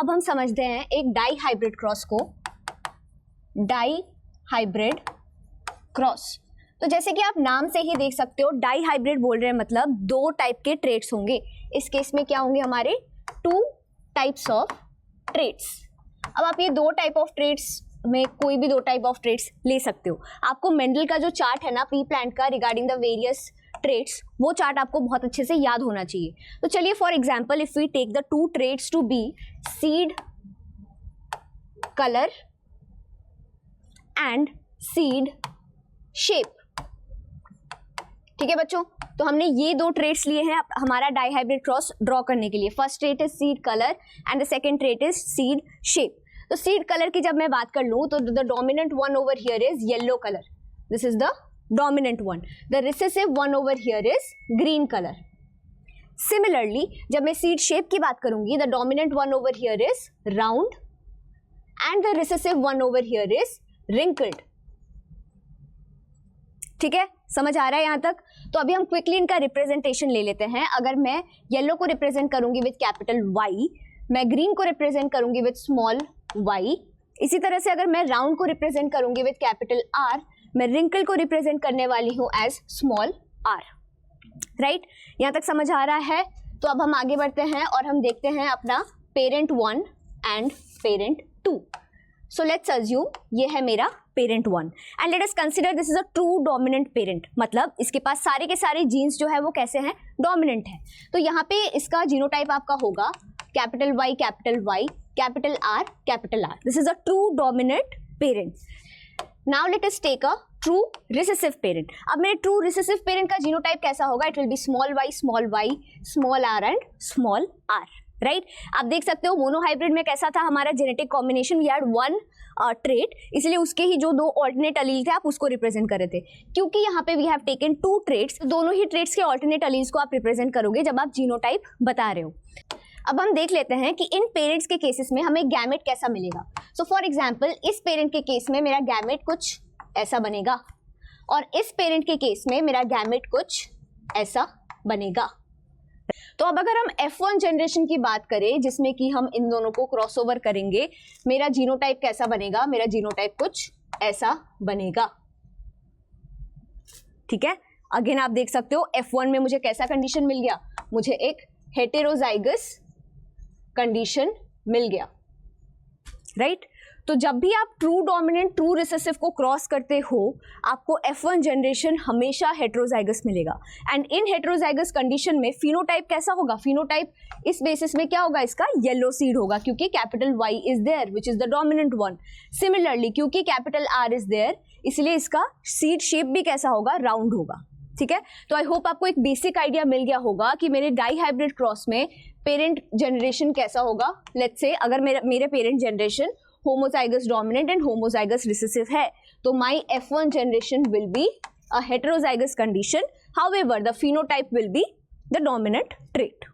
अब हम समझते हैं एक डाई हाइब्रिड क्रॉस को। डाई हाइब्रिड क्रॉस, तो जैसे कि आप नाम से ही देख सकते हो डाई हाइब्रिड बोल रहे हैं मतलब दो टाइप के ट्रेट्स होंगे। इस केस में क्या होंगे हमारे, टू टाइप्स ऑफ ट्रेट्स। अब आप ये दो टाइप ऑफ ट्रेट्स में कोई भी दो टाइप ऑफ ट्रेट्स ले सकते हो। आपको मेंडल का जो चार्ट है ना पी प्लांट का रिगार्डिंग द वेरियस ट्रेट्स, वो चार्ट आपको बहुत अच्छे से याद होना चाहिए। तो चलिए for example if we take the two traits to be seed colour and seed shape. ठीक है बच्चों, तो हमने ये दो ट्रेट्स लिए हैं हमारा डाई हाइब्रिड क्रॉस ड्रॉ करने के लिए। First trait is seed colour and the second trait is seed shape. तो सीड कलर की जब मैं बात कर लूं तो the dominant one over here is yellow colour, this is the dominant one. The recessive one over here is green colour. Similarly जब मैं सीड शेप की बात करूंगी, the dominant one over here is round and the recessive one over here is wrinkled. ठीक है, समझ आ रहा है यहां तक? तो अभी हम क्विकली इनका रिप्रेजेंटेशन ले लेते हैं। अगर मैं येलो को रिप्रेजेंट करूंगी विद कैपिटल वाई, मैं ग्रीन को रिप्रेजेंट करूंगी विद स्मॉल वाई, इसी तरह से अगर मैं राउंड को रिप्रेजेंट करूंगी विद कैपिटल आर, मैं रिंकल को रिप्रेजेंट करने वाली हूं एज स्मॉल आर। राइट, यहां तक समझ आ रहा है? तो अब हम आगे बढ़ते हैं और हम देखते हैं अपना parent one and parent two. So let's assume ये है मेरा parent one and let us consider this is a true dominant parent, मतलब इसके पास सारे के सारे जीन्स जो है वो कैसे हैं, डोमिनेंट है। तो यहाँ पे इसका जीनोटाइप आपका होगा capital Y capital R capital R. This is a true dominant parent. Now let us take a true recessive parent. अब मेरे ट्रू रिसेसिव पेरेंट का जीनोटाइप कैसा होगा, it will be small Y small R and small R. Right, आप देख सकते हो monohybrid में कैसा था हमारा genetic combination, we had one trait, इसलिए उसके ही जो दो ऑल्टरनेट अलील थे आप उसको रिप्रेजेंट कर रहे थे। क्योंकि यहाँ पे we have taken two traits, दोनों ही ट्रेट्स के ऑल्टरनेट अलील्स को आप रिप्रेजेंट करोगे जब आप जीनोटाइप बता रहे हो। अब हम देख लेते हैं कि इन पेरेंट्स के केसेस में हमें गैमेट कैसा मिलेगा। सो फॉर एग्जाम्पल इस पेरेंट के केस में मेरा गैमेट कुछ ऐसा बनेगा और इस पेरेंट के केस में मेरा गैमेट कुछ ऐसा बनेगा। तो अब अगर हम F1 जनरेशन की बात करें जिसमें कि हम इन दोनों को क्रॉसओवर करेंगे, मेरा जीनोटाइप कैसा बनेगा, मेरा जीनोटाइप कुछ ऐसा बनेगा। ठीक है, अगेन आप देख सकते हो F1 में मुझे कैसा कंडीशन मिल गया, मुझे एक हेटेरोजाइगस कंडीशन मिल गया। राइट, तो जब भी आप ट्रू डोमिनेंट ट्रू रिसेसिव को क्रॉस करते हो आपको F1 जनरेशन हमेशा हेटेरोजाइगस मिलेगा। एंड इन हेटेरोजाइगस कंडीशन में फिनोटाइप कैसा होगा, फिनोटाइप इस बेसिस में क्या होगा, इसका येलो सीड होगा क्योंकि capital Y is there which is the dominant one. Similarly क्योंकि कैपिटल R इज देयर इसलिए इसका सीड शेप भी कैसा होगा, राउंड होगा। ठीक है, तो आई होप आपको एक बेसिक आइडिया मिल गया होगा कि मेरे डाई हाइब्रिड क्रॉस में पेरेंट जनरेशन कैसा होगा। लेट्स से अगर मेरे parent generation homozygous dominant and homozygous recessive है तो my F1 generation will be a heterozygous condition, however the phenotype will be the dominant trait.